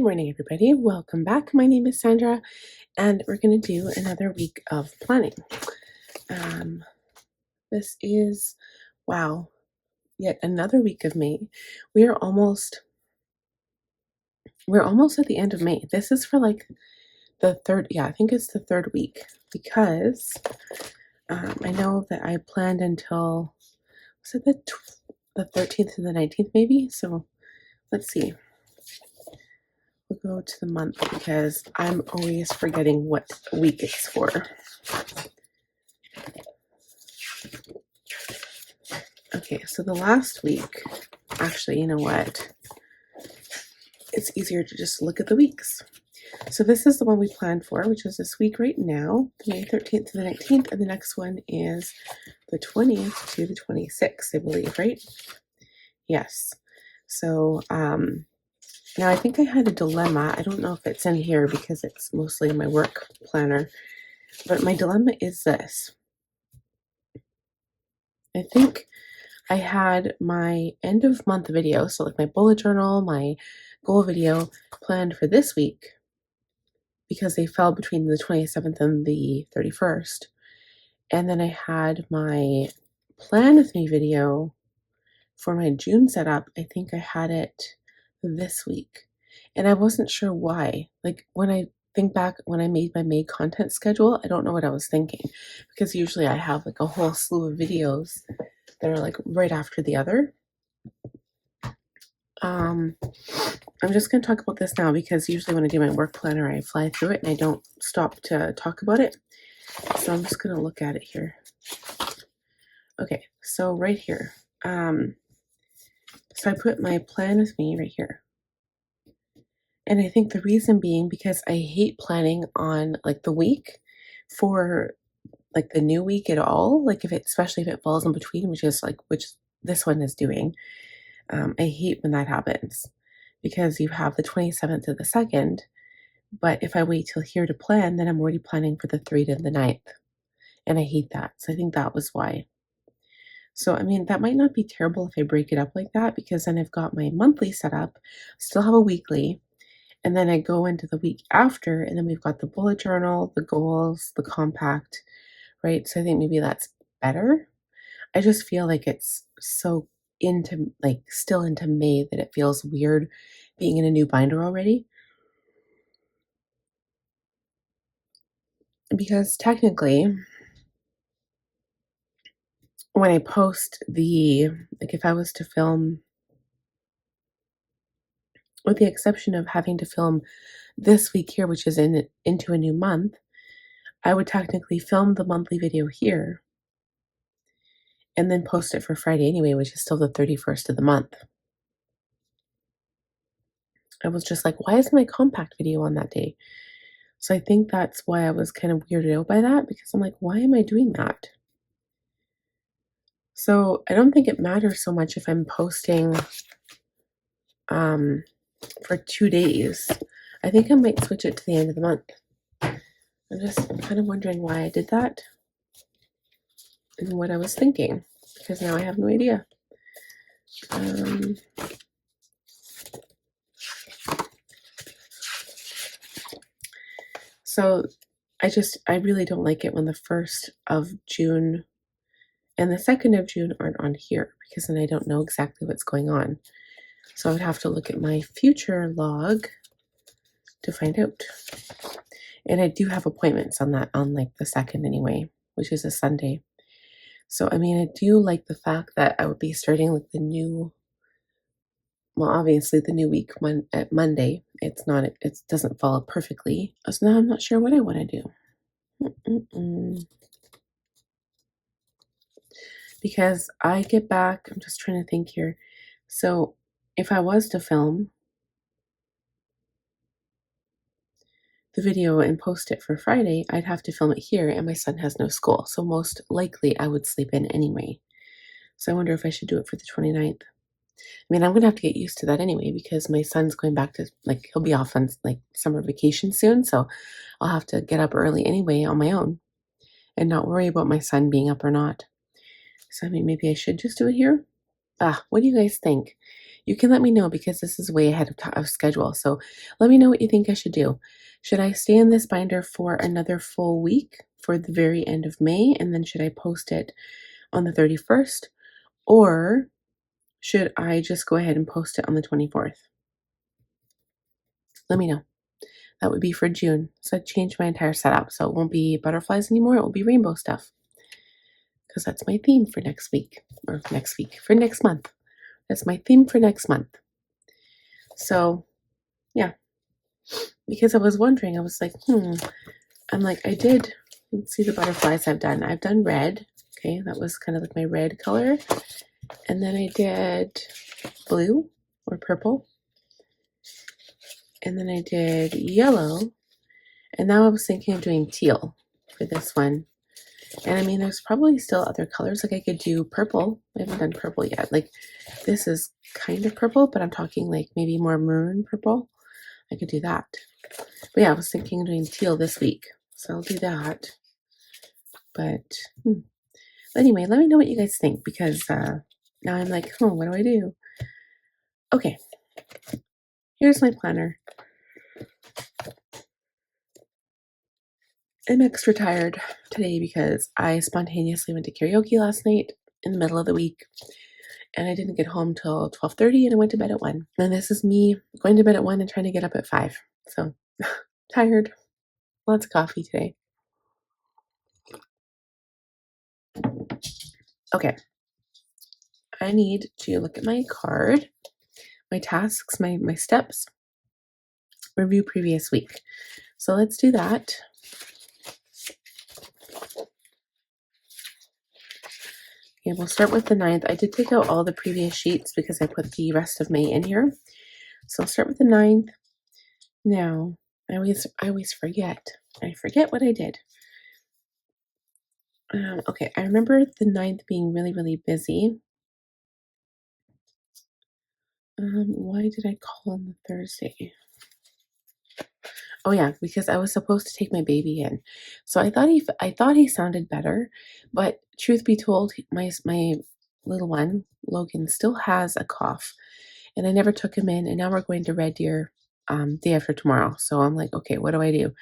morning, everybody. Welcome back. My name is Sandra, and we're going to do another week of planning. This is, wow, yet another week of May. We're almost at the end of May. This is for like the third, yeah, I think it's the third week because I know that I planned until, was it the 13th to the 19th maybe? So let's see. We'll go to the month because I'm always forgetting what week it's for. Okay, so the last week, actually, you know what? It's easier to just look at the weeks. So this is the one we planned for, which is this week right now, May 13th to the 19th, and the next one is the 20th to the 26th, I believe, right? Yes. So, now I think I had a dilemma. I don't know if it's in here because it's mostly in my work planner, but my dilemma is this. I think I had my end of month video, so like my bullet journal, my goal video planned for this week because they fell between the 27th and the 31st. And then I had my plan with me video for my June setup. I think I had it this week. And I wasn't sure why. Like when I think back when I made my May content schedule, I don't know what I was thinking because usually I have like a whole slew of videos that are like right after the other. I'm just going to talk about this now because usually when I do my work planner, I fly through it and I don't stop to talk about it. So I'm just going to look at it here. Okay, so right here. So I put my plan with me right here. And I think the reason being because I hate planning on like the week for like the new week at all. Like especially if it falls in between, which this one is doing. I hate when that happens because you have the 27th to the 2nd, but if I wait till here to plan, then I'm already planning for the 3rd to the 9th, and I hate that. So I think that was why. So, I mean, that might not be terrible if I break it up like that because then I've got my monthly set up, still have a weekly, and then I go into the week after, and then we've got the bullet journal, the goals, the compact, right? So I think maybe that's better. I just feel like it's so still into May that it feels weird being in a new binder already. Because technically, when I post if I was to film, with the exception of having to film this week here, which is into a new month, I would technically film the monthly video here and then post it for Friday anyway, which is still the 31st of the month. I was just like, why isn't my compact video on that day? So I think that's why I was kind of weirded out by that because I'm like, why am I doing that? So I don't think it matters so much if I'm posting for 2 days. I think I might switch it to the end of the month. I'm just kind of wondering why I did that and what I was thinking because now I have no idea. So I really don't like it when the 1st of June and the 2nd of June aren't on here because then I don't know exactly what's going on. So I would have to look at my future log to find out. And I do have appointments on like the 2nd anyway, which is a Sunday. So, I mean, I do like the fact that I would be starting like obviously the new week at Monday. It doesn't follow perfectly. So now I'm not sure what I want to do. Because I get back, I'm just trying to think here. So if I was to film the video and post it for Friday, I'd have to film it here and my son has no school. So most likely I would sleep in anyway. So I wonder if I should do it for the 29th. I mean, I'm going to have to get used to that anyway because my son's going back to, he'll be off on, summer vacation soon. So I'll have to get up early anyway on my own and not worry about my son being up or not. So, I mean, maybe I should just do it here. What do you guys think? You can let me know because this is way ahead of schedule. So let me know what you think I should do. Should I stay in this binder for another full week for the very end of May? And then should I post it on the 31st? Or should I just go ahead and post it on the 24th? Let me know. That would be for June. So I changed my entire setup. So it won't be butterflies anymore. It will be rainbow stuff. Because that's my theme for next week. Or next week. For next month. That's my theme for next month. So, yeah. Because I was wondering, I was like, I'm like, let's see the butterflies I've done. I've done red. Okay, that was kind of like my red color. And then I did blue or purple. And then I did yellow. And now I was thinking of doing teal for this one. And I mean, there's probably still other colors. Like I could do purple. I haven't done purple yet. Like this is kind of purple, but I'm talking like maybe more maroon purple. I could do that. But yeah, I was thinking of doing teal this week. So I'll do that. But anyway, let me know what you guys think because now I'm like, what do I do? Okay, here's my planner. I'm extra tired today because I spontaneously went to karaoke last night in the middle of the week. And I didn't get home till 12:30 and I went to bed at 1. And this is me going to bed at 1 and trying to get up at 5. So tired. Lots of coffee today. Okay. I need to look at my card, my tasks, my steps, review previous week. So let's do that. Okay, we'll start with the 9th. I did take out all the previous sheets because I put the rest of May in here. So I'll start with the 9th. Now, I always forget. I forget what I did. Okay, I remember the 9th being really, really busy. Why did I call on the Thursday? Oh yeah, because I was supposed to take my baby in. So I thought he sounded better, but truth be told, my little one, Logan, still has a cough. And I never took him in, and now we're going to Red Deer day after tomorrow. So I'm like, okay, what do I do?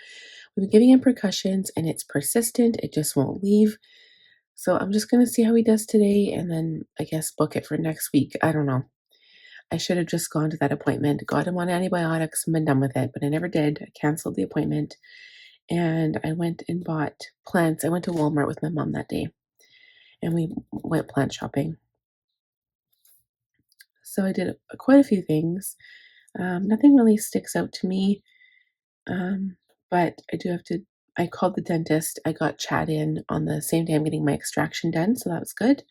We've been giving him percussions and it's persistent, it just won't leave. So I'm just gonna see how he does today and then I guess book it for next week. I don't know. I should have just gone to that appointment, got him on antibiotics, and been done with it, but I never did. I canceled the appointment and I went and bought plants. I went to Walmart with my mom that day and we went plant shopping. So I did quite a few things. Nothing really sticks out to me, but I do have to. I called the dentist. I got chat in on the same day I'm getting my extraction done, so that was good.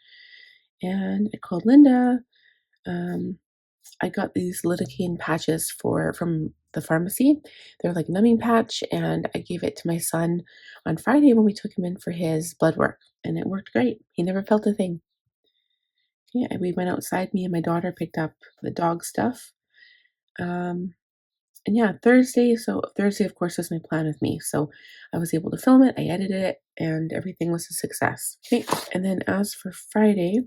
And I called Linda. I got these lidocaine patches from the pharmacy. They're like numbing patch, and I gave it to my son on Friday when we took him in for his blood work, and it worked great. He never felt a thing. Yeah, we went outside. Me and my daughter picked up the dog stuff. And yeah, Thursday. So Thursday, of course, was my plan with me. So I was able to film it. I edited it, and everything was a success. Okay, and then as for Friday,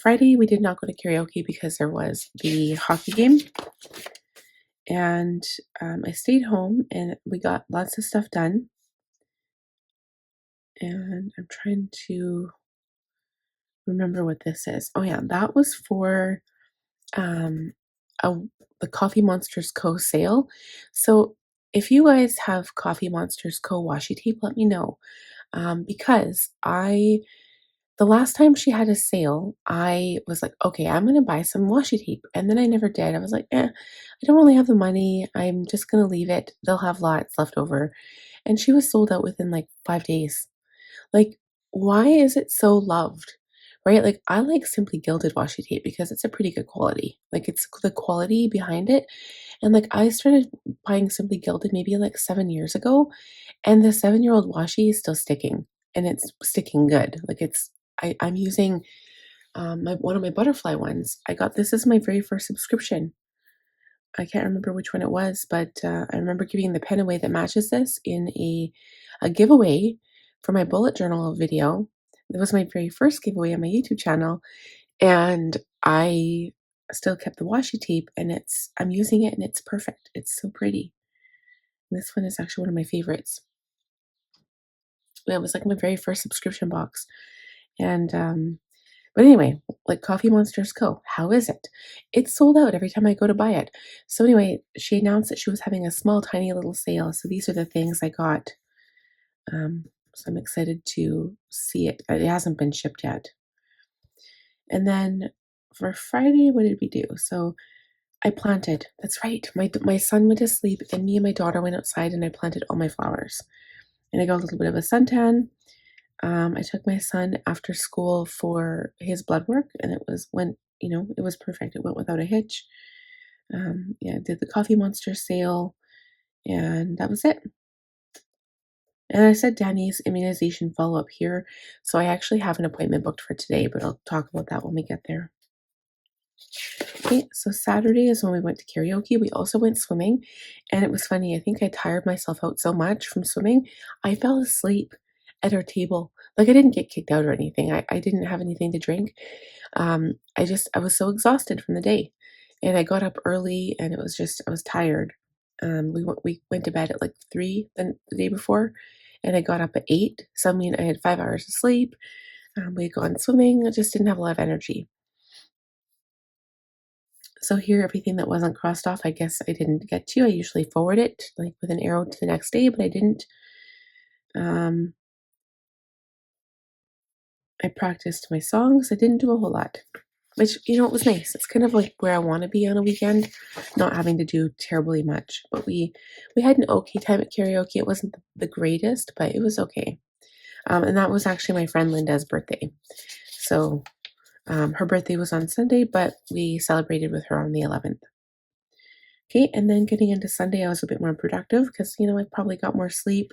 Friday we did not go to karaoke because there was the hockey game. And I stayed home and we got lots of stuff done. And I'm trying to remember what this is. Oh yeah, that was for um, a, the Coffee Monsters Co. sale. So if you guys have Coffee Monsters Co. washi tape, let me know. Because the last time she had a sale, I was like, okay, I'm going to buy some washi tape. And then I never did. I was like, I don't really have the money. I'm just going to leave it. They'll have lots left over. And she was sold out within like 5 days. Like, why is it so loved? Right? Like, I like Simply Gilded washi tape because it's a pretty good quality. Like, it's the quality behind it. And like, I started buying Simply Gilded maybe like 7 years ago. And the 7-year-old washi is still sticking. And it's sticking good. Like, I'm using one of my butterfly ones. I got this as my very first subscription. I can't remember which one it was, but I remember giving the pen away that matches this in a giveaway for my bullet journal video. It was my very first giveaway on my YouTube channel, and I still kept the washi tape, and I'm using it and it's perfect. It's so pretty. This one is actually one of my favorites. It was like my very first subscription box. And but anyway, like Coffee Monsters Co. How is it? It's sold out every time I go to buy it. So anyway, she announced that she was having a small, tiny little sale. So these are the things I got. So I'm excited to see it. It hasn't been shipped yet. And then for Friday, what did we do? So I planted. That's right. My son went to sleep, and me and my daughter went outside, and I planted all my flowers. And I got a little bit of a suntan. I took my son after school for his blood work, and it was perfect. It went without a hitch. Yeah, did the Coffee Monster sale, and that was it. And I said Danny's immunization follow up here, so I actually have an appointment booked for today, but I'll talk about that when we get there. Okay, so Saturday is when we went to karaoke. We also went swimming, and it was funny. I think I tired myself out so much from swimming, I fell asleep at our table. Like I didn't get kicked out or anything. I didn't have anything to drink. I was so exhausted from the day, and I got up early, and I was tired. We went to bed at like 3 the day before, and I got up at 8. So I mean, I had 5 hours of sleep. We had gone swimming. I just didn't have a lot of energy. So here, everything that wasn't crossed off, I guess I didn't get to. I usually forward it like with an arrow to the next day, but I didn't. Um, I practiced my songs. I didn't do a whole lot, which it was nice. It's kind of like where I want to be on a weekend, not having to do terribly much. But we had an okay time at karaoke. It wasn't the greatest, but it was okay. And that was actually my friend Linda's birthday. So her birthday was on Sunday, but we celebrated with her on the 11th. Okay, and then getting into Sunday, I was a bit more productive because, I probably got more sleep.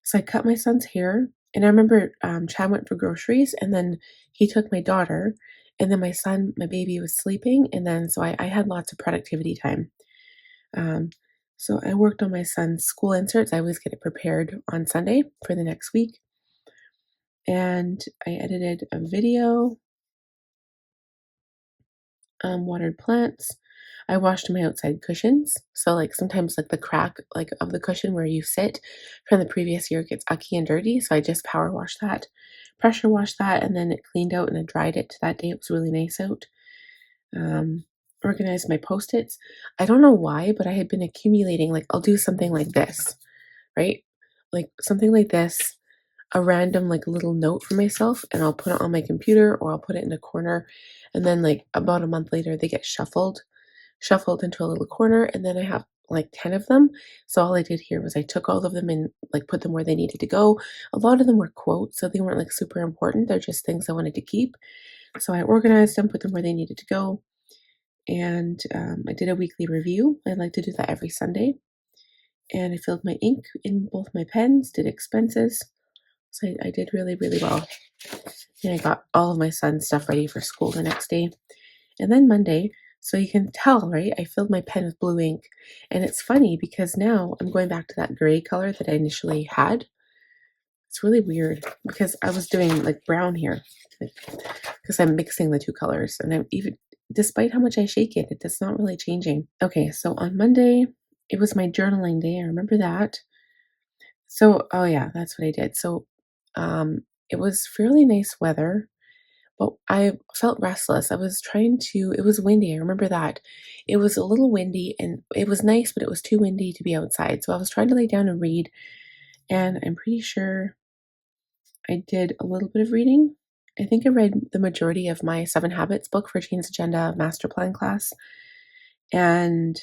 So I cut my son's hair, and I remember Chad went for groceries, and then he took my daughter, and then my baby was sleeping, and then so I had lots of productivity time. Um, so I worked on my son's school inserts. I always get it prepared on Sunday for the next week, and I edited a video, watered plants. I washed my outside cushions. So like sometimes like the crack like of the cushion where you sit from the previous year gets ucky and dirty. So I just power washed that, pressure washed that, and then it cleaned out and I dried it that day. It was really nice out. Organized my post-its. I don't know why, but I had been accumulating like I'll do something like this, right? Like something like this, a random like little note for myself, and I'll put it on my computer or I'll put it in a corner, and then like about a month later they get shuffled into a little corner, and then I have like 10 of them. So all I did here was I took all of them and like put them where they needed to go. A lot of them were quotes, so they weren't like super important. They're just things I wanted to keep. So I organized them, put them where they needed to go, and I did a weekly review. I like to do that every Sunday. And I filled my ink in both my pens, did expenses. So I did really, really well. And I got all of my son's stuff ready for school the next day. And then Monday, so you can tell, right? I filled my pen with blue ink. And it's funny because now I'm going back to that gray color that I initially had. It's really weird because I was doing like brown here because I'm mixing the two colors. And I'm even, despite how much I shake it, it's not really changing. Okay, so on Monday, it was my journaling day. I remember that. So, oh yeah, that's what I did. So, it was fairly nice weather. But I felt restless. It was windy. I remember that. It was a little windy and it was nice, but it was too windy to be outside. So I was trying to lay down and read. And I'm pretty sure I did a little bit of reading. I think I read the majority of my 7 Habits book for Jane's Agenda Master Plan class. And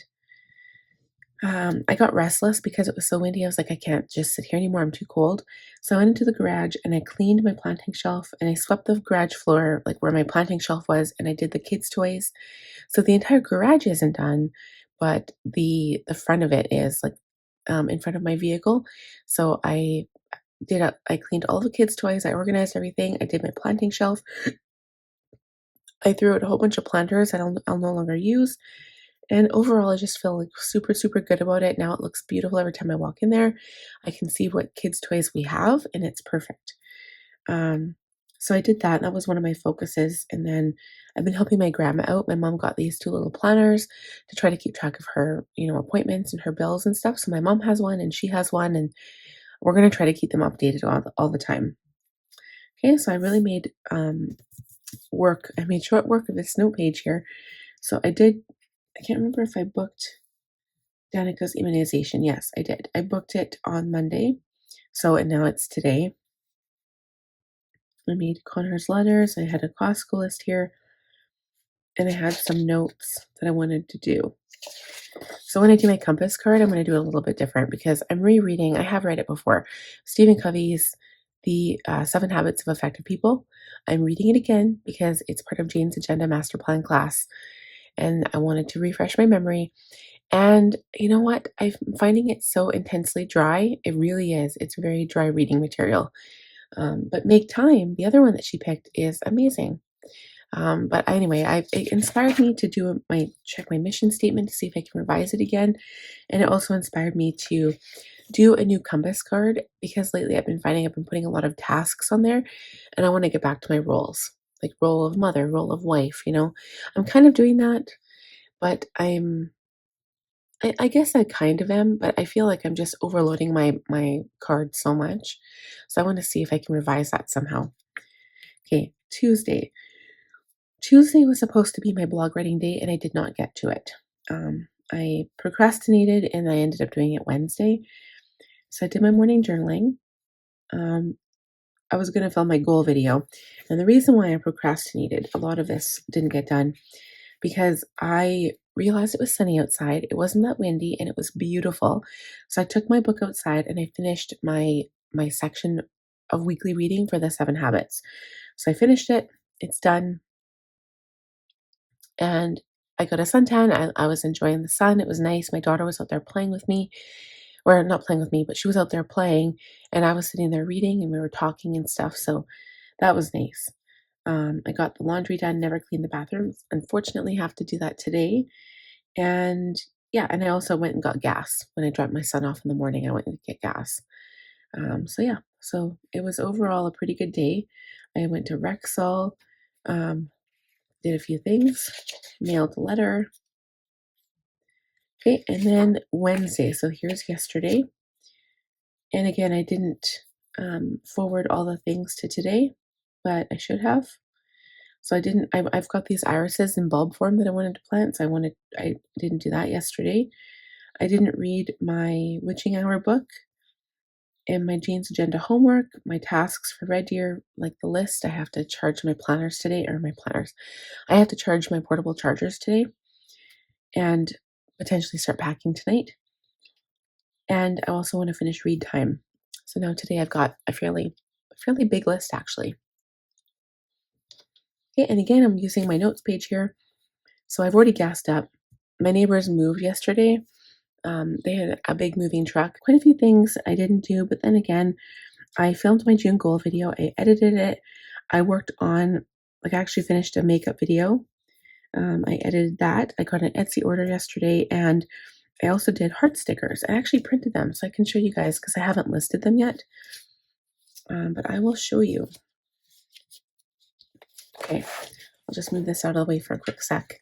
I got restless because it was so windy. I was like, I can't just sit here anymore. I'm too cold. So I went into the garage and I cleaned my planting shelf and I swept the garage floor, like where my planting shelf was, and I did the kids' toys. So the entire garage isn't done, but the front of it is like in front of my vehicle. So I cleaned all the kids' toys. I organized everything. I did my planting shelf. I threw out a whole bunch of planters that I'll no longer use. And overall, I just feel like super, super good about it. Now it looks beautiful every time I walk in there. I can see what kids' toys we have, and it's perfect. Um, So I did that. That was one of my focuses. And then I've been helping my grandma out. My mom got these two little planners to try to keep track of her, appointments and her bills and stuff. So my mom has one and she has one, and we're going to try to keep them updated all the time. Okay, so I really made I made short work of this note page here. So I can't remember if I booked Danica's immunization. Yes, I did. I booked it on Monday. So, and now it's today. I made Connor's letters. I had a Costco list here, and I had some notes that I wanted to do. So when I do my compass card, I'm going to do a little bit different because I'm rereading. I have read it before. Stephen Covey's The 7 Habits of Effective People. I'm reading it again because it's part of Jane's Agenda Master Plan class, and I wanted to refresh my memory. And you know what? I'm finding it so intensely dry. It really is. It's very dry reading material. But Make Time, the other one that she picked, is amazing. But anyway, it inspired me to check my mission statement to see if I can revise it again. And it also inspired me to do a new compass card because lately I've been finding I've been putting a lot of tasks on there, and I want to get back to my roles, like role of mother, role of wife. I'm kind of doing that, but I guess I kind of am, but I feel like I'm just overloading my card so much. So I want to see if I can revise that somehow. Okay, Tuesday. Tuesday was supposed to be my blog writing day, and I did not get to it. I procrastinated, and I ended up doing it Wednesday. So I did my morning journaling. Um, I was going to film my goal video, and the reason why I procrastinated, a lot of this didn't get done because I realized it was sunny outside. It wasn't that windy, and it was beautiful. So I took my book outside, and I finished my section of weekly reading for the 7 habits. So I finished it. It's done. And I got a suntan. I was enjoying the sun. It was nice. My daughter was out there playing with me, or not playing with me, but she was out there playing, and I was sitting there reading, and we were talking and stuff. So that was nice. I got the laundry done, never cleaned the bathrooms. Unfortunately, have to do that today. And yeah, and I also went and got gas when I dropped my son off in the morning. I went to get gas. So yeah, so it was overall a pretty good day. I went to Rexall. Did a few things, mailed a letter. Okay, and then Wednesday. So here's yesterday. And again, I didn't forward all the things to today, but I should have. So I didn't. I've got these irises in bulb form that I wanted to plant. So I didn't do that yesterday. I didn't read my witching hour book and my Jane's Agenda homework, my tasks for Red Deer, like the list. I have to charge my planners today, or my planners. I have to charge my portable chargers today, and potentially start packing tonight. And I also want to finish read time. So now today I've got a fairly big list actually. Okay, and again I'm using my notes page here. So I've already gassed up. My neighbors moved yesterday. They had a big moving truck. Quite a few things I didn't do, but then again, I filmed my June goal video. I edited it. I worked on, I actually finished a makeup video. I edited that. I got an Etsy order yesterday, and I also did heart stickers. I actually printed them so I can show you guys because I haven't listed them yet. But I will show you. Okay, I'll just move this out of the way for a quick sec.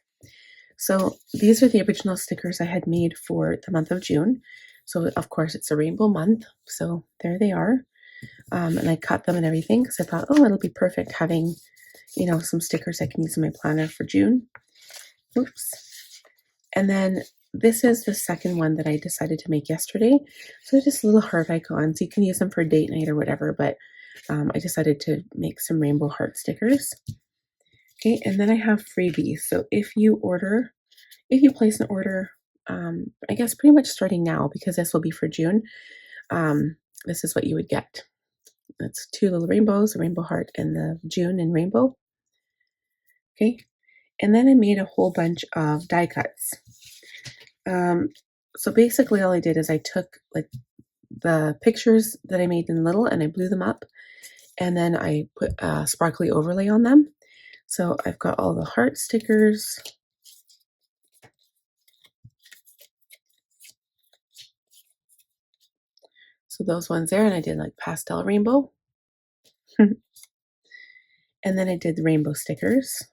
So these are the original stickers I had made for the month of June. So of course it's a rainbow month. So there they are. And I cut them and everything because I thought, oh, it'll be perfect having, some stickers I can use in my planner for June. Oops. And then this is the second one that I decided to make yesterday. So just little heart icons. You can use them for date night or whatever, but I decided to make some rainbow heart stickers. Okay, and then I have freebies. So if you place an order, I guess pretty much starting now, because this will be for June, this is what you would get. That's 2 little rainbows, a rainbow heart and the June and rainbow. Okay, and then I made a whole bunch of die cuts. So basically all I did is I took like the pictures that I made in little and I blew them up, and then I put a sparkly overlay on them. So I've got all the heart stickers. So those ones there, and I did like pastel rainbow. And then I did the rainbow stickers.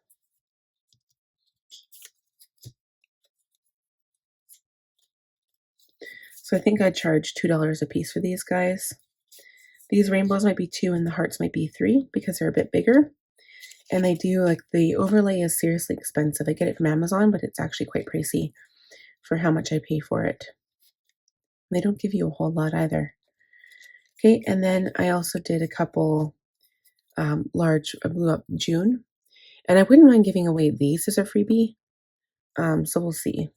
So I think I charged $2 a piece for these guys. These rainbows might be 2 and the hearts might be 3 because they're a bit bigger. And they do, like, the overlay is seriously expensive. I get it from Amazon, but it's actually quite pricey for how much I pay for it. They don't give you a whole lot either. Okay, and then I also did a couple large, I blew up June. And I wouldn't mind giving away these as a freebie. So we'll see.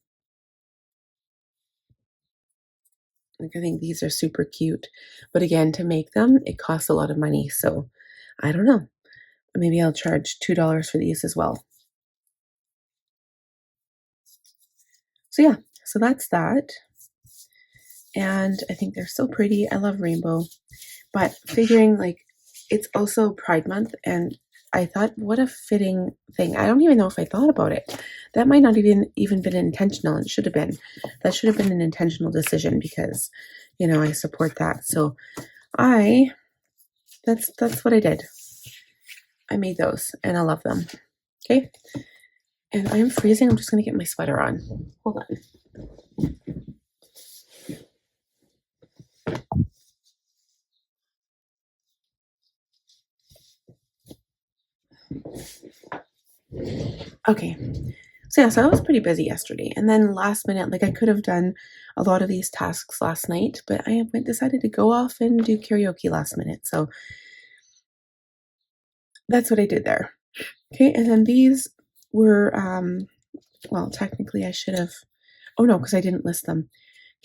Like, I think these are super cute. But again, to make them, it costs a lot of money. So I don't know. Maybe I'll charge $2 for these as well. So yeah, so that's that. And I think they're so pretty. I love rainbow. But figuring, like, it's also Pride Month, and I thought, what a fitting thing. I don't even know if I thought about it. That might not even been intentional. It should have been. That should have been an intentional decision because, I support that. So that's what I did. I made those and I love them. Okay. And I'm freezing. I'm just gonna get my sweater on. Hold on. Okay. So yeah, so I was pretty busy yesterday. And then last minute, like I could have done a lot of these tasks last night, but I decided to go off and do karaoke last minute. So that's what I did there. Okay, and then these were well, technically I should have, oh no, because I didn't list them.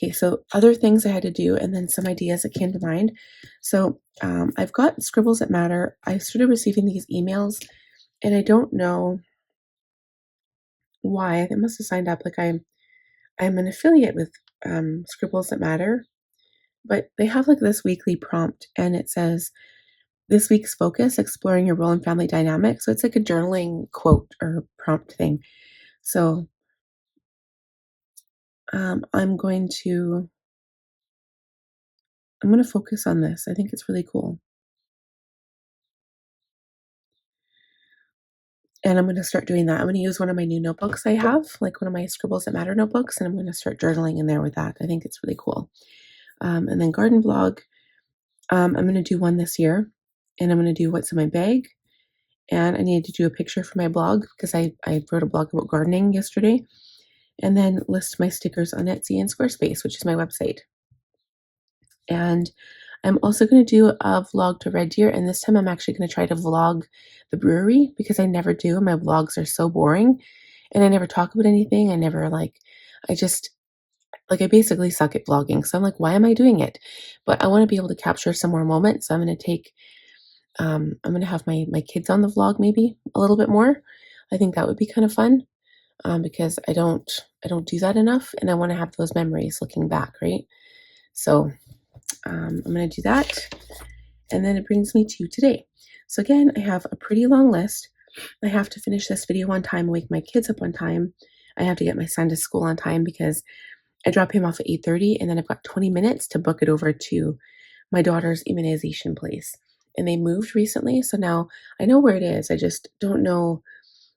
Okay, so other things I had to do and then some ideas that came to mind. So I've got Scribbles That Matter. I started receiving these emails and I don't know why. They must have signed up. Like I'm an affiliate with Scribbles That Matter, but they have like this weekly prompt and it says, this week's focus, exploring your role in family dynamics. So it's like a journaling quote or prompt thing. So I'm going to focus on this. I think it's really cool. And I'm going to start doing that. I'm going to use one of my new notebooks I have, like one of my Scribbles That Matter notebooks, and I'm going to start journaling in there with that. I think it's really cool. And then garden blog, I'm going to do one this year, and I'm going to do what's in my bag. And I need to do a picture for my blog because I wrote a blog about gardening yesterday. And then list my stickers on Etsy and Squarespace, which is my website. And I'm also going to do a vlog to Red Deer, and this time I'm actually going to try to vlog the brewery because I never do. My vlogs are so boring, and I never talk about anything. I never I just I basically suck at vlogging. So I'm like, why am I doing it? But I want to be able to capture some more moments. So I'm going to take, I'm going to have my kids on the vlog maybe a little bit more. I think that would be kind of fun because I don't do that enough, and I want to have those memories looking back, right? So I'm going to do that. And then it brings me to today. So again, I have a pretty long list. I have to finish this video on time, wake my kids up on time. I have to get my son to school on time because I drop him off at 8:30 and then I've got 20 minutes to book it over to my daughter's immunization place. And they moved recently, so now I know where it is. I just don't know,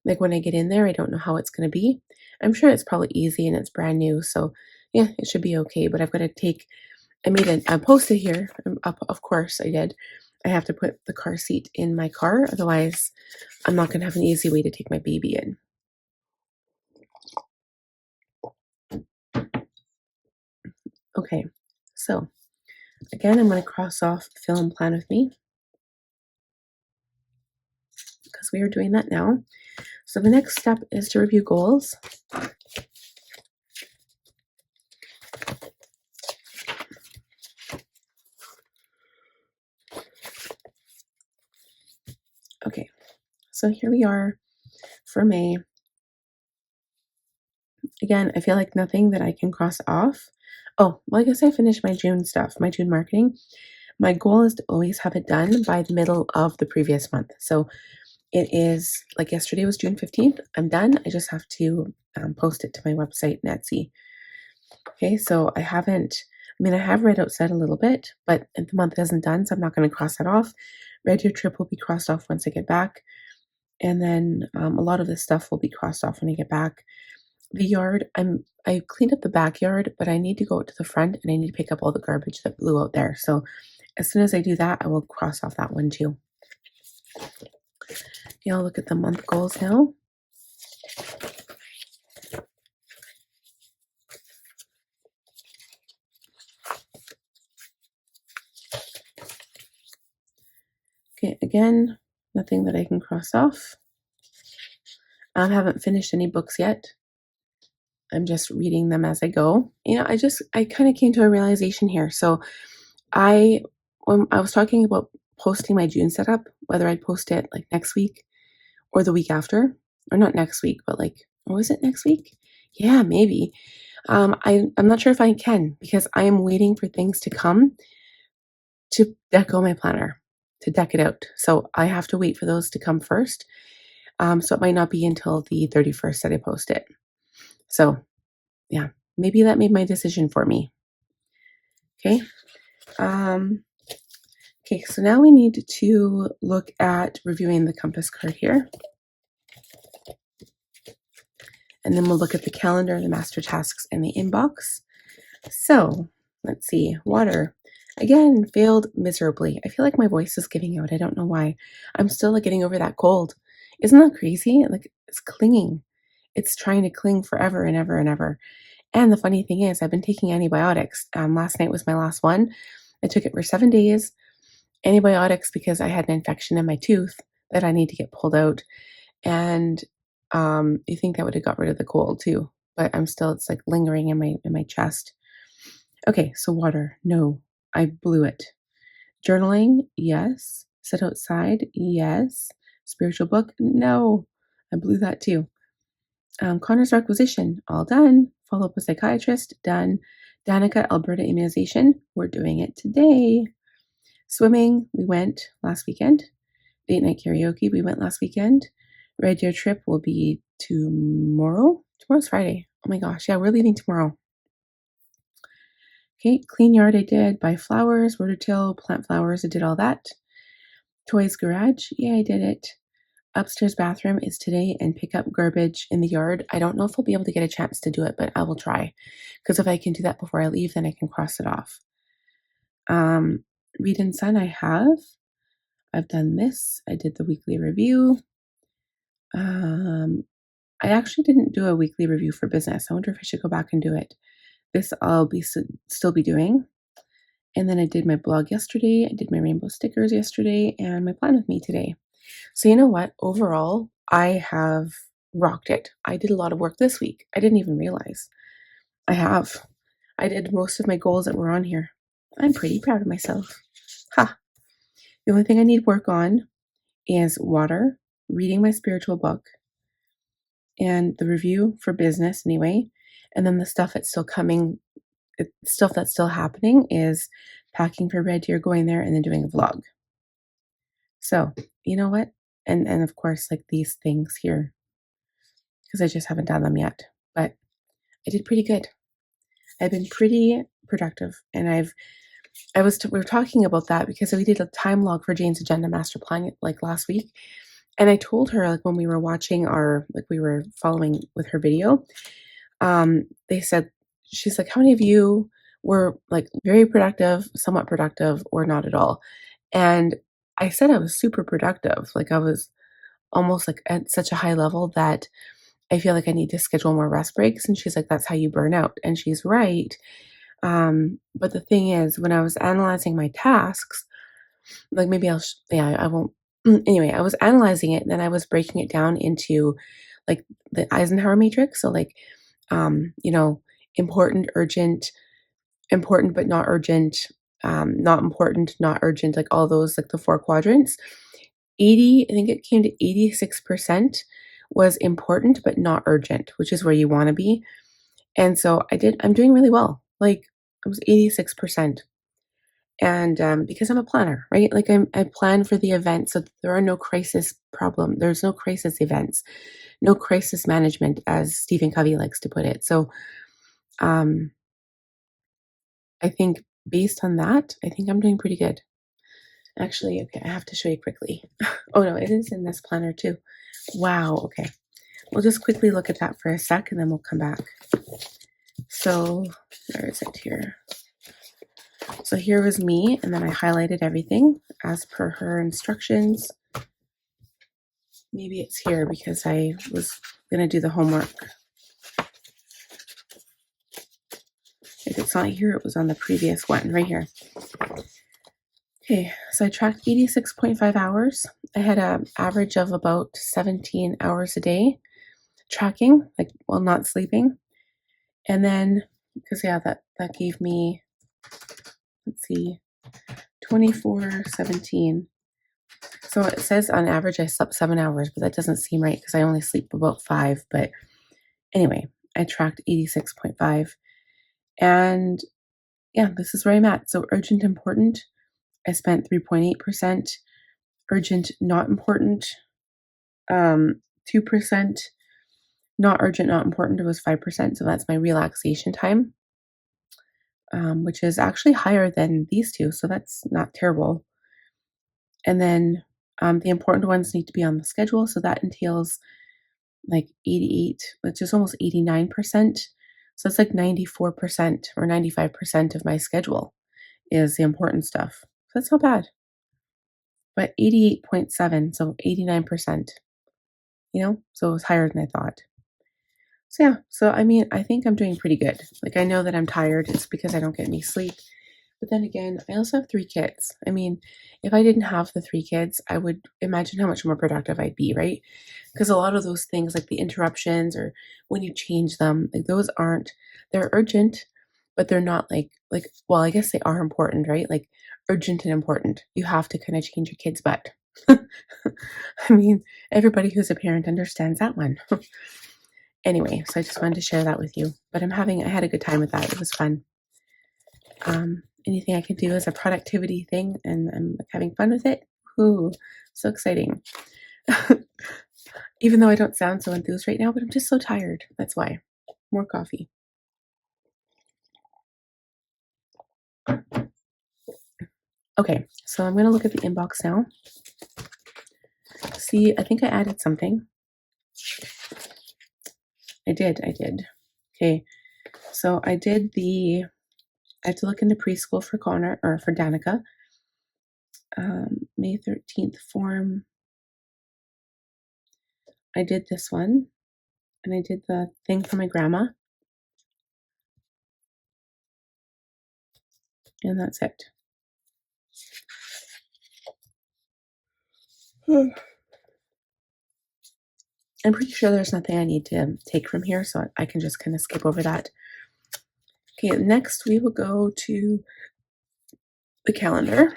like when I get in there, I don't know how it's going to be. I'm sure it's probably easy and it's brand new, so yeah, it should be okay. But I've got to take, I made a post-it here. Of course I did. I have to put the car seat in my car. Otherwise, I'm not going to have an easy way to take my baby in. Okay, so again, I'm going to cross off fill and plan with me because we are doing that now. So the next step is to review goals. Okay, so here we are for May. Again, I feel like nothing that I can cross off. Oh, well, I guess I finished my June stuff, my June marketing. My goal is to always have it done by the middle of the previous month. So it is like yesterday was June 15th. I'm done. I just have to post it to my website, Etsy. Okay, so I haven't, I have read outside a little bit, but the month isn't done, so I'm not going to cross that off. Red Deer trip will be crossed off once I get back. And then a lot of this stuff will be crossed off when I get back. The yard, I cleaned up the backyard, but I need to go out to the front and I need to pick up all the garbage that blew out there. So as soon as I do that, I will cross off that one too. Yeah, I'll look at the month goals now. Okay, again, nothing that I can cross off. I haven't finished any books yet. I'm just reading them as I go. I kind of came to a realization here. So when I was talking about posting my June setup, whether I'd post it like next week or the week after, or not next week, but like, or was it next week? Yeah, maybe. I'm not sure if I can because I am waiting for things to come to deco my planner, to deck it out. So I have to wait for those to come first. So it might not be until the 31st that I post it. So yeah, maybe that made my decision for me. Okay. Okay, so now we need to look at reviewing the compass card here. And then we'll look at the calendar, the master tasks, and the inbox. So let's see. Water. Again, failed miserably. I feel like my voice is giving out. I don't know why. I'm still like getting over that cold. Isn't that crazy? Like it's clinging. It's trying to cling forever and ever and ever. And the funny thing is, I've been taking antibiotics. Last night was my last one. I took it for 7 days. Antibiotics because I had an infection in my tooth that I need to get pulled out. And you think that would have got rid of the cold too, but it's like lingering in my chest. Okay, so water, no, I blew it. Journaling, yes. Sit outside, yes. Spiritual book, no, I blew that too. Connor's requisition, all done. Follow up with psychiatrist, done. Danica, Alberta immunization, we're doing it today. Swimming, we went last weekend. Date night karaoke, we went last weekend. Red Deer trip will be tomorrow. Tomorrow's Friday. Oh my gosh, yeah, we're leaving tomorrow. Okay, clean yard I did. Buy flowers, rototill, plant flowers, I did all that. Toys garage, yeah, I did it. Upstairs bathroom is today and pick up garbage in the yard. I don't know if I'll be able to get a chance to do it, but I will try. Because if I can do that before I leave, then I can cross it off. Read and Sun I have. I've done this. I did the weekly review. I actually didn't do a weekly review for business. I wonder if I should go back and do it. This I'll be still be doing. And then I did my blog yesterday. I did my rainbow stickers yesterday and my plan with me today. So you know what? Overall, I have rocked it. I did a lot of work this week. I didn't even realize. I have. I did most of my goals that were on here. I'm pretty proud of myself. Ha! The only thing I need work on is water, reading my spiritual book, and the review for business anyway. And then the stuff that's still coming, stuff that's still happening is packing for Red Deer, going there, and then doing a vlog. So, you know what? And of course, like these things here, because I just haven't done them yet. But I did pretty good. I've been pretty productive, and we were talking about that because we did a time log for Jane's Agenda Master Plan like last week, and I told her like when we were watching we were following with her video, they said she's like, how many of you were like very productive, somewhat productive, or not at all? And I said I was super productive, like I was almost like at such a high level that I feel like I need to schedule more rest breaks. And she's like, that's how you burn out. And she's right. But the thing is, when I was analyzing my tasks, like maybe I won't. Anyway, I was analyzing it and then I was breaking it down into like the Eisenhower matrix. So like, important, urgent, important but not urgent, not important, not urgent, like all those, like the 4 quadrants. I think it came to 86% was important but not urgent, which is where you want to be. And so I'm doing really well. Like it was 86%. And because I'm a planner, right? Like I plan for the event so there are no crisis problem. There's no crisis events, no crisis management, as Stephen Covey likes to put it. So I think based on that, I think I'm doing pretty good. Actually, okay, I have to show you quickly. Oh no, it is in this planner too. Wow, okay. We'll just quickly look at that for a sec and then we'll come back. So, where is it here? So here was me, and then I highlighted everything as per her instructions. Maybe it's here because I was gonna do the homework. If it's not here, it was on the previous one, right here. Okay, so I tracked 86.5 hours. I had an average of about 17 hours a day tracking, like while not sleeping. And then, because yeah, that gave me, let's see, 24/17. So it says on average I slept 7 hours, but that doesn't seem right because I only sleep about 5. But anyway, I tracked 86.5. And yeah, this is where I'm at. So urgent, important, I spent 3.8%. Urgent, not important, 2%. Not urgent, not important, it was 5%. So that's my relaxation time, which is actually higher than these two. So that's not terrible. And then the important ones need to be on the schedule. So that entails like 88, which is almost 89%. So it's like 94% or 95% of my schedule is the important stuff. So that's not bad. But 88.7, so 89%, so it was higher than I thought. So yeah, so I mean, I think I'm doing pretty good. Like I know that I'm tired. It's because I don't get any sleep. But then again, I also have 3 kids. I mean, if I didn't have the 3 kids, I would imagine how much more productive I'd be, right? Because a lot of those things, like the interruptions or when you change them, like those they're urgent, but they're not well, I guess they are important, right? Like urgent and important. You have to kind of change your kid's butt. I mean, everybody who's a parent understands that one. Anyway, so I just wanted to share that with you. But I had a good time with that. It was fun. Anything I can do as a productivity thing, and I'm having fun with it. Ooh, so exciting. Even though I don't sound so enthused right now, but I'm just so tired. That's why. More coffee. Okay, so I'm going to look at the inbox now. See, I think I added something. I did. Okay, so I had to look into preschool for Connor, or for Danica. May 13th form. I did this one, and I did the thing for my grandma. And that's it. I'm pretty sure there's nothing I need to take from here, so I can just kind of skip over that. Okay, next we will go to the calendar.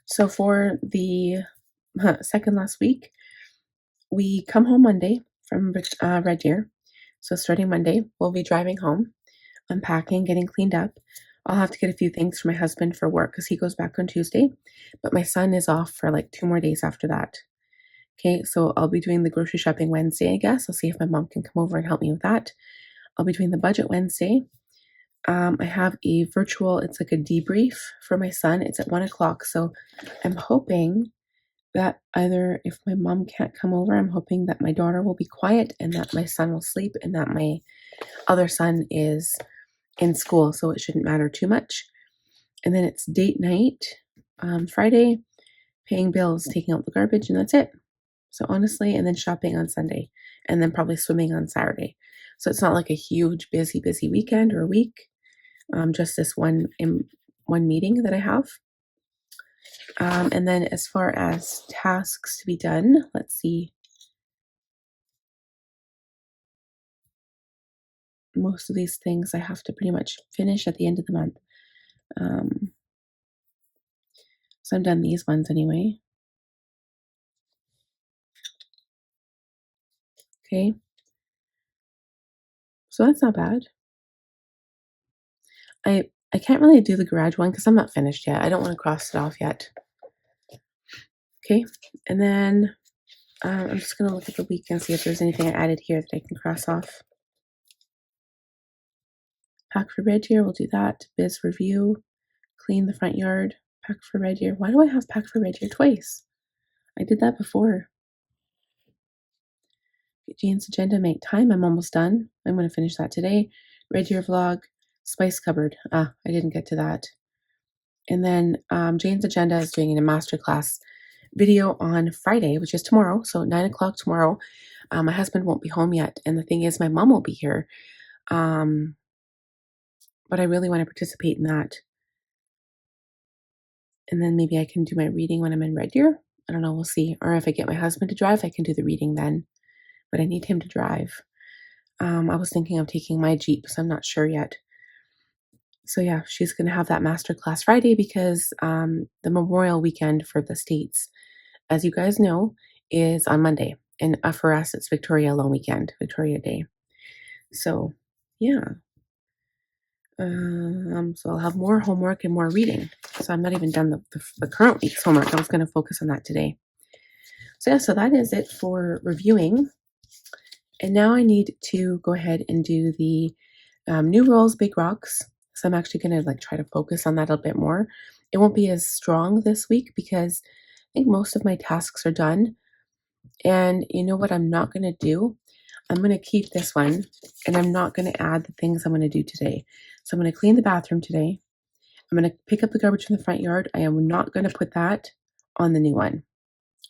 So for the second last week, we come home Monday from Red Deer. So starting Monday, we'll be driving home, unpacking, getting cleaned up. I'll have to get a few things for my husband for work because he goes back on Tuesday, but my son is off for like 2 more days after that. Okay, so I'll be doing the grocery shopping Wednesday, I guess. I'll see if my mom can come over and help me with that. I'll be doing the budget Wednesday. I have a virtual, it's like a debrief for my son. It's at 1 o'clock. So I'm hoping that either if my mom can't come over, I'm hoping that my daughter will be quiet and that my son will sleep and that my other son is in school. So it shouldn't matter too much. And then it's date night on Friday, paying bills, taking out the garbage, and that's it. So honestly, and then shopping on Sunday, and then probably swimming on Saturday. So it's not like a huge busy weekend or week. Just this one meeting that I have. And then as far as tasks to be done, let's see. Most of these things I have to pretty much finish at the end of the month. So I've done these ones anyway. Okay. So that's not bad. I can't really do the garage one because I'm not finished yet. I don't want to cross it off yet. Okay. And then I'm just gonna look at the week and see if there's anything I added here that I can cross off. Pack for Red Deer, we'll do that. Biz review, clean the front yard, pack for Red Deer. Why do I have pack for Red Deer twice? I did that before. Jane's agenda, make time. I'm almost done. I'm going to finish that today. Red Deer vlog, spice cupboard. I didn't get to that. And then Jane's agenda is doing a masterclass video on Friday, which is tomorrow. So 9 o'clock tomorrow. My husband won't be home yet. And the thing is, my mom will be here. But I really want to participate in that. And then maybe I can do my reading when I'm in Red Deer. I don't know. We'll see. Or if I get my husband to drive, I can do the reading then. But I need him to drive. I was thinking of taking my Jeep, so I'm not sure yet. So yeah, she's going to have that masterclass Friday because the Memorial weekend for the States, as you guys know, is on Monday. And for us, it's Victoria Long Weekend, Victoria Day. So yeah. So I'll have more homework and more reading. So I'm not even done the current week's homework. I was going to focus on that today. So yeah, so that is it for reviewing. And now I need to go ahead and do the new roles, big rocks. So I'm actually going to try to focus on that a bit more. It won't be as strong this week because I think most of my tasks are done. And you know what I'm not going to do? I'm going to keep this one and I'm not going to add the things I'm going to do today. So I'm going to clean the bathroom today. I'm going to pick up the garbage from the front yard. I am not going to put that on the new one.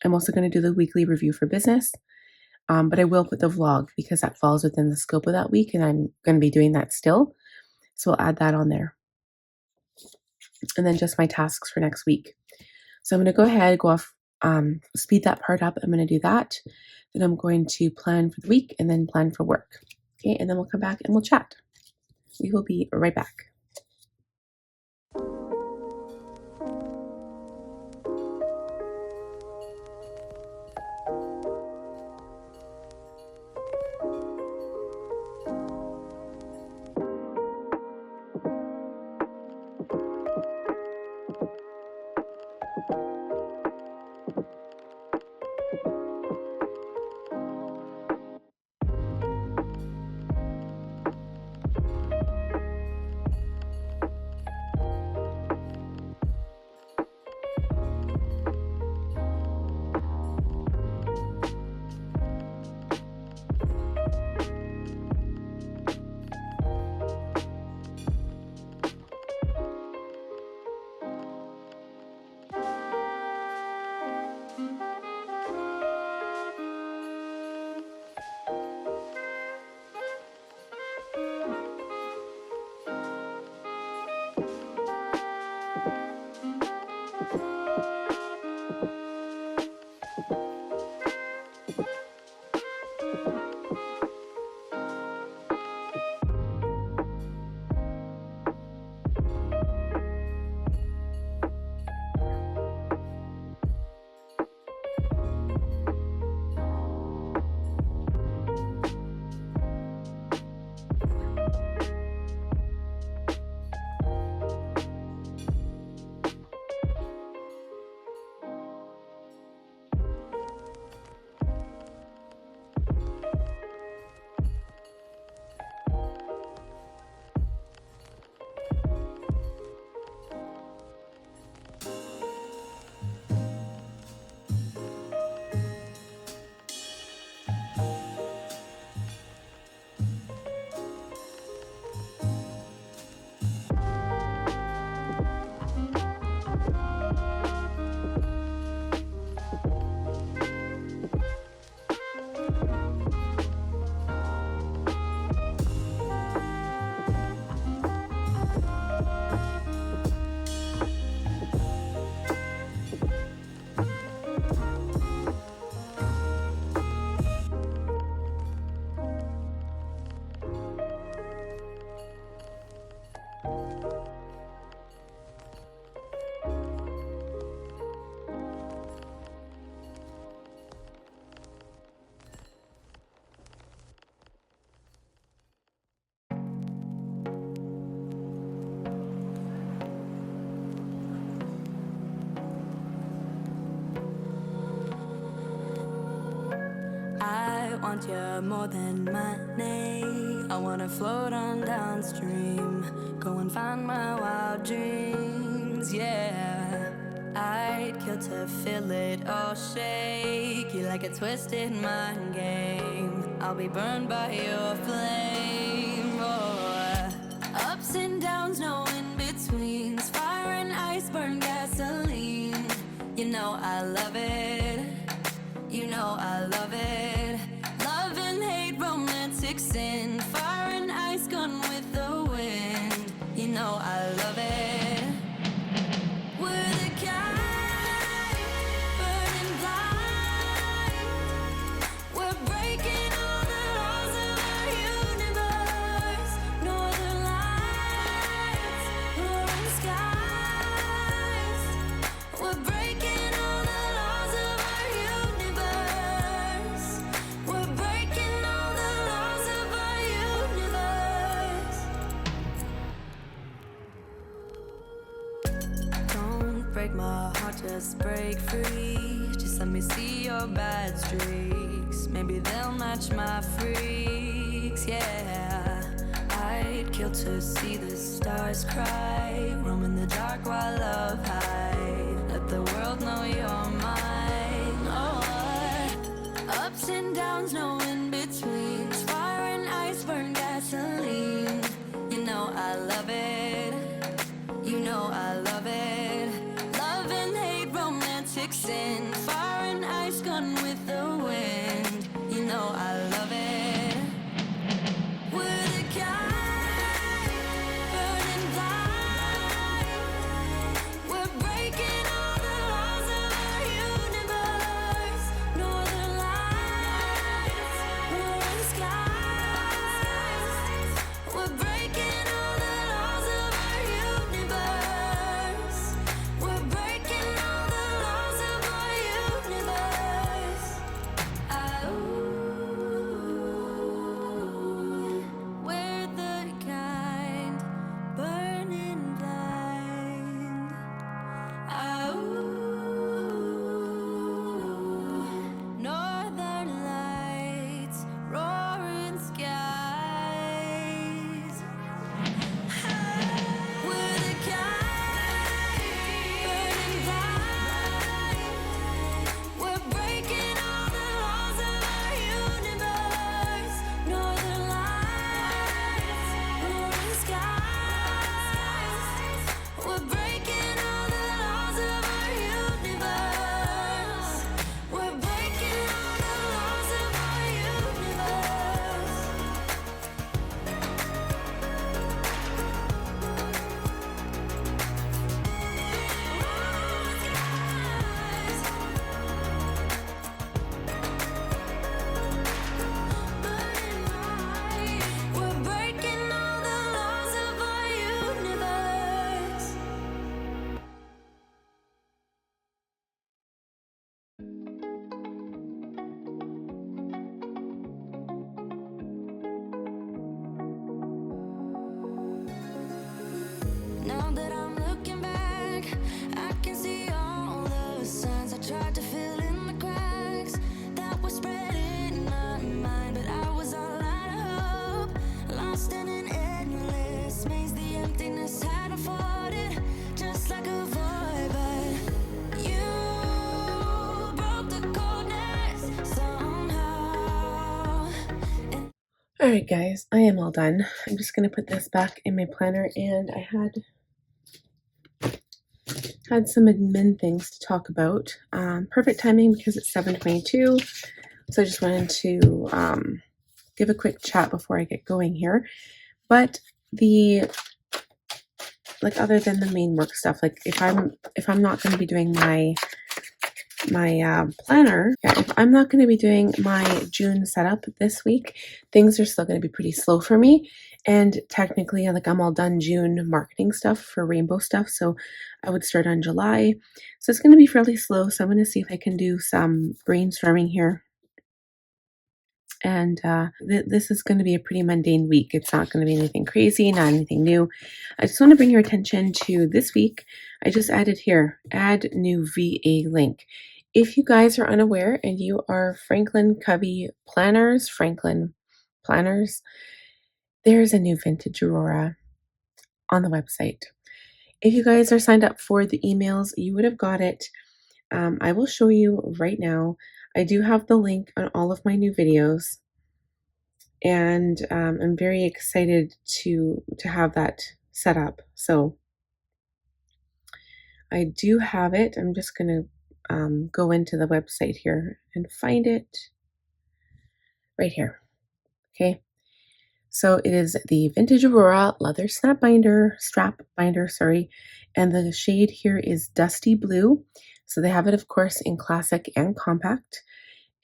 I'm also going to do the weekly review for business. But I will put the vlog because that falls within the scope of that week and I'm going to be doing that still. So I'll add that on there. And then just my tasks for next week. So I'm going to go ahead, go off, speed that part up. I'm going to do that. Then I'm going to plan for the week and then plan for work. Okay, and then we'll come back and we'll chat. We will be right back. want you more than money. I wanna float on downstream, go and find my wild dreams, yeah. I'd kill to feel it all shake you like a twisted mind game. I'll be burned by your flame, oh. Ups and downs, no in-betweens, fire and ice, burn gasoline. You know I love it, you know I love it. Love and hate, romantic sin, fire and ice, gone with the wind. You know I love it. We're the kind burning blind. We're breaking all the laws of our universe. Northern lights, roaring skies. We're breaking all the laws of our universe. We're breaking all the laws of our universe. Don't break my heart, just break free. Just let me see your bad streaks. Maybe they'll match my freaks, yeah. I'd kill to see the stars cry, roam in the dark while love hide. Let the world know you're mine, oh. Ups and downs, no in-betweens, fire and ice, burn gasoline. You know I love it, you know I love it. Love and hate, romantic sin, fire and ice, gone with the wind. You know I love it. We're the kind burning blind. We're breaking all the laws of our universe. Northern lights, roaring skies. We're breaking all the laws of our universe. We're breaking all the laws of our universe. We're the kind burning blind. Northern lights, roaring skies. We're the kind burning blind. We're breaking all the laws of our universe. Northern lights, roaring skies. We're breaking all the laws of our universe. We're breaking all the laws of our universe. We're breaking all the laws of our universe. Now that I'm looking back, I can see all the signs I tried to fill in the cracks that were spread in my mind, but I was all out of hope, lost in an endless maze. The emptiness had unfolded just like a void, but you broke the coldness somehow. All right, guys, I am all done. I'm just going to put this back in my planner, and I had some admin things to talk about. Perfect timing because it's 7:22, so I just wanted to give a quick chat before I get going here. But other than the main work stuff, like if I'm not going to be doing my planner, if I'm not going to be doing my June setup this week, things are still going to be pretty slow for me. And technically, like, I'm all done June marketing stuff for rainbow stuff, so I would start on July. So it's going to be fairly slow. So I'm going to see if I can do some brainstorming here. And this is going to be a pretty mundane week. It's not going to be anything crazy, not anything new. I just want to bring your attention to this week. I just added here, add new VA link. If you guys are unaware and you are Franklin Covey planners, Franklin planners, there's a new vintage Aurora on the website. If you guys are signed up for the emails, you would have got it. I will show you right now. I do have the link on all of my new videos, and I'm very excited to have that set up. So I do have it. I'm just going to go into the website here and find it right here. Okay. So it is the Vintage Aurora leather strap binder, sorry. And the shade here is Dusty Blue. So they have it, of course, in classic and compact.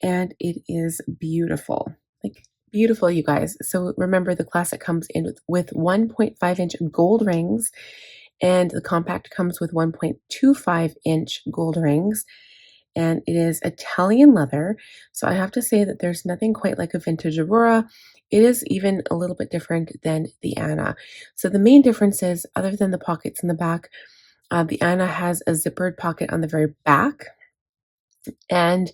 And it is beautiful. Like, beautiful, you guys. So remember, the classic comes in with 1.5-inch gold rings, and the compact comes with 1.25-inch gold rings. And it is Italian leather. So I have to say that there's nothing quite like a vintage Aurora. It is even a little bit different than the Anna. So the main difference is, other than the pockets in the back, the Anna has a zippered pocket on the very back, and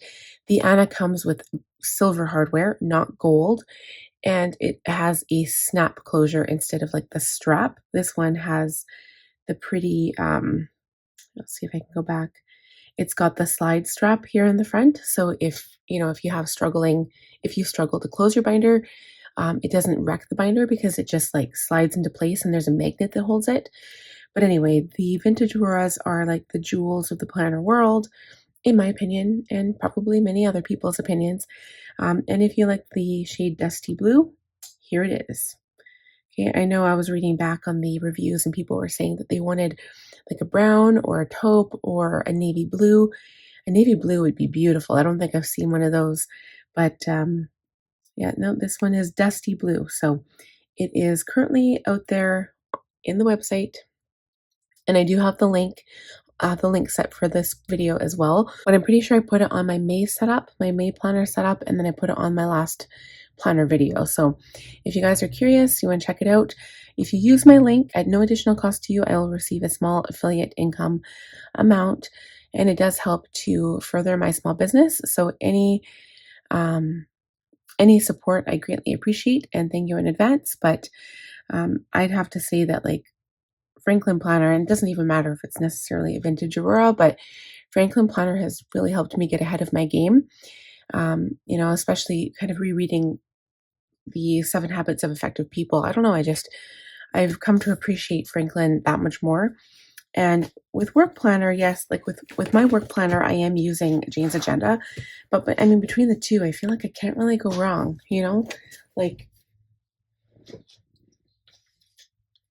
the Anna comes with silver hardware, not gold, and it has a snap closure instead of like the strap. This one has the pretty, let's see if I can go back. It's got the slide strap here in the front. So if if you struggle to close your binder, it doesn't wreck the binder because it just like slides into place and there's a magnet that holds it. But anyway, the vintage Auroras are like the jewels of the planner world, in my opinion, and probably many other people's opinions. And if you like the shade Dusty Blue, here it is. Okay, I know I was reading back on the reviews and people were saying that they wanted like a brown or a taupe or a navy blue. A navy blue would be beautiful. I don't think I've seen one of those, but yeah, no, this one is Dusty Blue. So it is currently out there in the website, and I do have the link set for this video as well. But I'm pretty sure I put it on my May setup, my May planner setup, and then I put it on my last planner video. So if you guys are curious, you want to check it out, if you use my link at no additional cost to you, I will receive a small affiliate income amount, and it does help to further my small business. So any support I greatly appreciate, and thank you in advance. But I'd have to say that like Franklin Planner, and it doesn't even matter if it's necessarily a vintage Aurora, but Franklin Planner has really helped me get ahead of my game. Especially kind of rereading the 7 Habits of Effective People. I don't know, I've come to appreciate Franklin that much more. And with work planner, yes, like with my work planner, I am using Jane's Agenda, but I mean, between the two, I feel like I can't really go wrong, like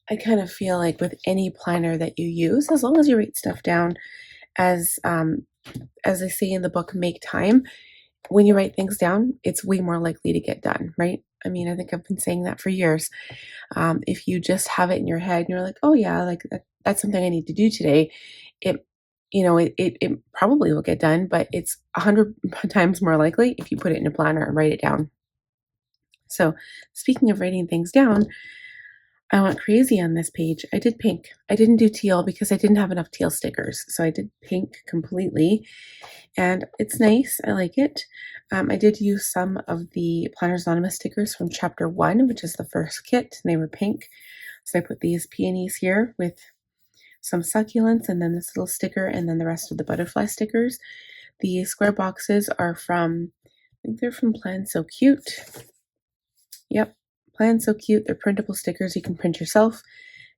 I kind of feel like with any planner that you use, as long as you write stuff down, as they say in the book, make time. When you write things down, it's way more likely to get done, right? I mean, I think I've been saying that for years. If you just have it in your head and you're like, oh yeah, like that's something I need to do today, it probably will get done, but it's 100 times more likely if you put it in a planner and write it down. So speaking of writing things down, I went crazy on this page. I did pink. I didn't do teal because I didn't have enough teal stickers. So I did pink completely, and it's nice. I like it. I did use some of the Planners Anonymous stickers from chapter 1, which is the first kit, and they were pink. So I put these peonies here with some succulents, and then this little sticker, and then the rest of the butterfly stickers. The square boxes are from, I think they're from Plan So Cute. Yep, Plan So Cute. They're printable stickers you can print yourself,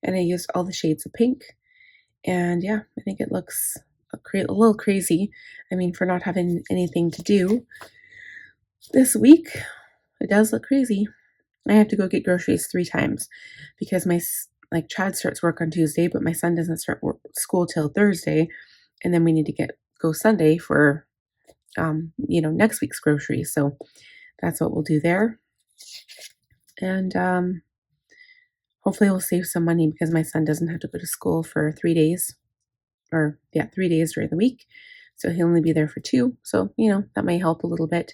and I used all the shades of pink. And yeah, I think it looks a little crazy. I mean, for not having anything to do this week, it does look crazy. I have to go get groceries 3 times because Chad starts work on Tuesday, but my son doesn't start school till Thursday, and then we need to go Sunday for next week's groceries. So that's what we'll do there. And hopefully we'll save some money because my son doesn't have to go to school for 3 days, 3 days during the week. So he'll only be there for 2. So, that may help a little bit.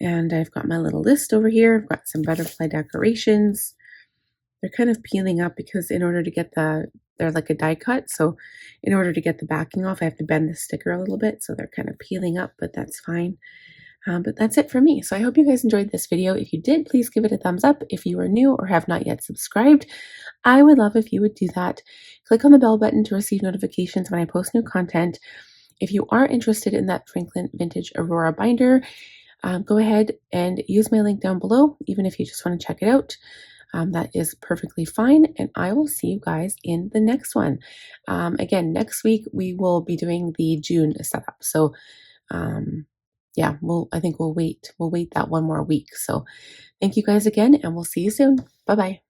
And I've got my little list over here. I've got some butterfly decorations. They're kind of peeling up because in order to get the they're like a die cut. So in order to get the backing off, I have to bend the sticker a little bit. So they're kind of peeling up, but that's fine. But that's it for me. So I hope you guys enjoyed this video. If you did, please give it a thumbs up. If you are new or have not yet subscribed, I would love if you would do that. Click on the bell button to receive notifications when I post new content. If you are interested in that Franklin Vintage Aurora binder, go ahead and use my link down below, even if you just want to check it out. That is perfectly fine. And I will see you guys in the next one. Again, next week we will be doing the June setup. So yeah, I think we'll wait that one more week. So thank you guys again, and we'll see you soon. Bye bye.